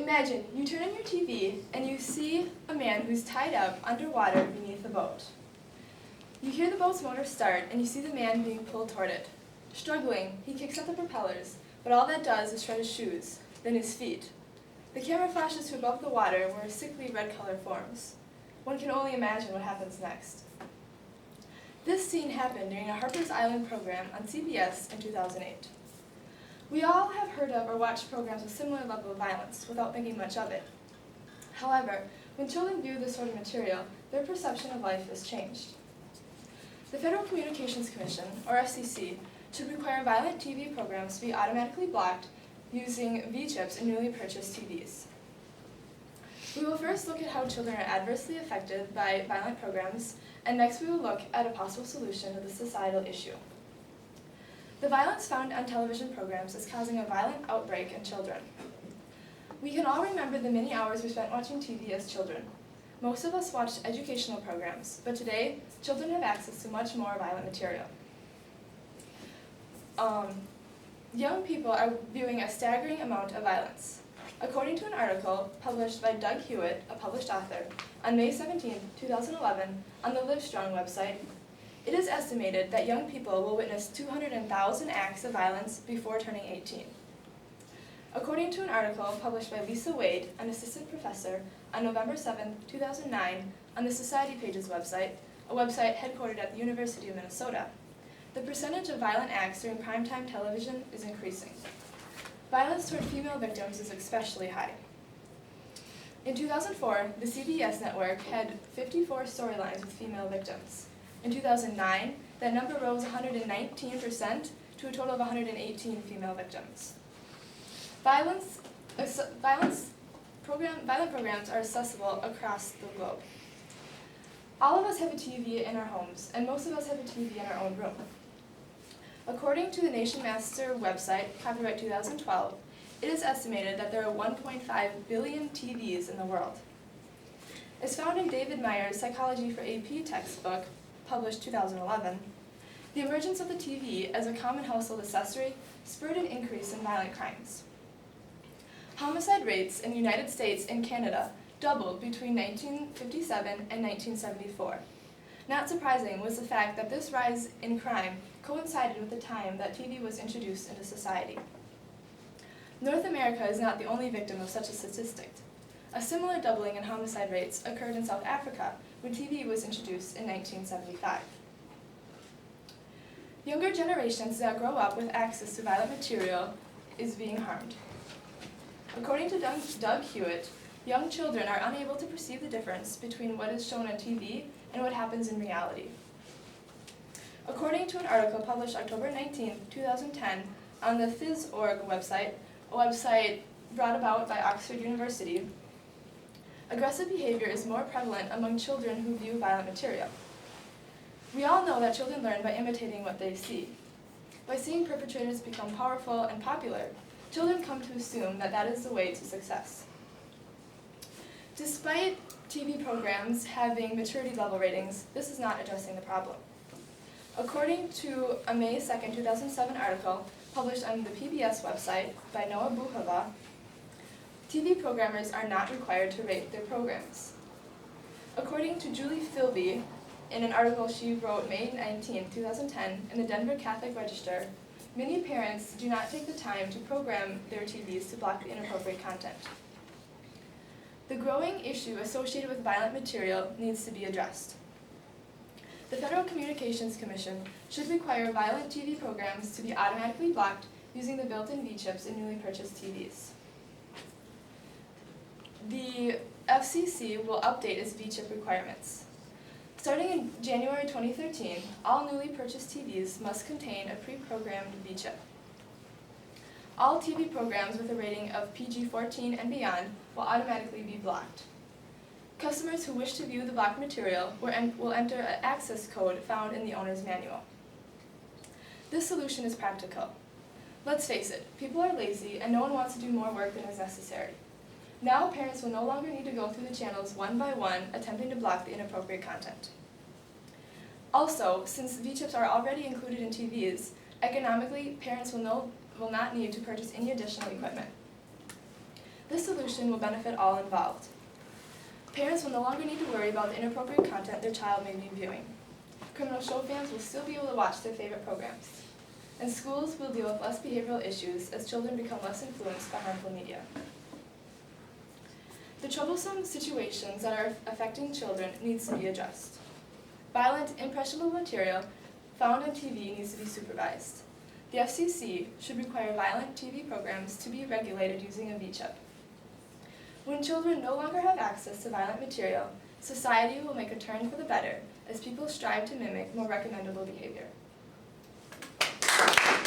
Imagine you turn on your TV and you see a man who's tied up underwater beneath a boat. You hear the boat's motor start and you see the man being pulled toward it. Struggling, he kicks at the propellers, but all that does is shred his shoes, then his feet. The camera flashes to above the water where a sickly red color forms. One can only imagine what happens next. This scene happened during a Harper's Island program on CBS in 2008. We all have heard of or watched programs with similar level of violence without thinking much of it. However, when children view this sort of material, their perception of life is changed. The Federal Communications Commission, or FCC, should require violent TV programs to be automatically blocked using V-chips in newly purchased TVs. We will first look at how children are adversely affected by violent programs, and next we will look at a possible solution to the societal issue. The violence found on television programs is causing a violent outbreak in children. We can all remember the many hours we spent watching TV as children. Most of us watched educational programs, but today, children have access to much more violent material. Young people are viewing a staggering amount of violence. According to an article published by Doug Hewitt, a published author, on May 17, 2011, on the Livestrong website, it is estimated that young people will witness 200,000 acts of violence before turning 18. According to an article published by Lisa Wade, an assistant professor, on November 7, 2009, on the Society Pages website, a website headquartered at the University of Minnesota, the percentage of violent acts during primetime television is increasing. Violence toward female victims is especially high. In 2004, the CBS network had 54 storylines with female victims. In 2009, that number rose 119% to a total of 118 female victims. Violent programs are accessible across the globe. All of us have a TV in our homes, and most of us have a TV in our own room. According to the Nation Master website, copyright 2012, it is estimated that there are 1.5 billion TVs in the world. As found in David Meyer's Psychology for AP textbook, published 2011, the emergence of the TV as a common household accessory spurred an increase in violent crimes. Homicide rates in the United States and Canada doubled between 1957 and 1974. Not surprising was the fact that this rise in crime coincided with the time that TV was introduced into society. North America is not the only victim of such a statistic. A similar doubling in homicide rates occurred in South Africa when TV was introduced in 1975. Younger generations that grow up with access to violent material is being harmed. According to Doug Hewitt, young children are unable to perceive the difference between what is shown on TV and what happens in reality. According to an article published October 19, 2010, on the Phys.org website, a website brought about by Oxford University, aggressive behavior is more prevalent among children who view violent material. We all know that children learn by imitating what they see. By seeing perpetrators become powerful and popular, children come to assume that that is the way to success. Despite TV programs having maturity level ratings, this is not addressing the problem. According to a May 2, 2007 article published on the PBS website by Noah Buhava, TV programmers are not required to rate their programs. According to Julie Philby, in an article she wrote May 19, 2010 in the Denver Catholic Register, many parents do not take the time to program their TVs to block the inappropriate content. The growing issue associated with violent material needs to be addressed. The Federal Communications Commission should require violent TV programs to be automatically blocked using the built-in V-chips in newly purchased TVs. The FCC will update its V-chip requirements. Starting in January 2013, all newly purchased TVs must contain a pre-programmed V-chip. All TV programs with a rating of PG-14 and beyond will automatically be blocked. Customers who wish to view the blocked material will enter an access code found in the owner's manual. This solution is practical. Let's face it, people are lazy and no one wants to do more work than is necessary. Now parents will no longer need to go through the channels one by one attempting to block the inappropriate content. Also, since V-chips are already included in TVs, economically parents will not need to purchase any additional equipment. This solution will benefit all involved. Parents will no longer need to worry about the inappropriate content their child may be viewing. Criminal show fans will still be able to watch their favorite programs. And schools will deal with less behavioral issues as children become less influenced by harmful media. The troublesome situations that are affecting children needs to be addressed. Violent, impressionable material found on TV needs to be supervised. The FCC should require violent TV programs to be regulated using a V-chip. When children no longer have access to violent material, society will make a turn for the better as people strive to mimic more recommendable behavior.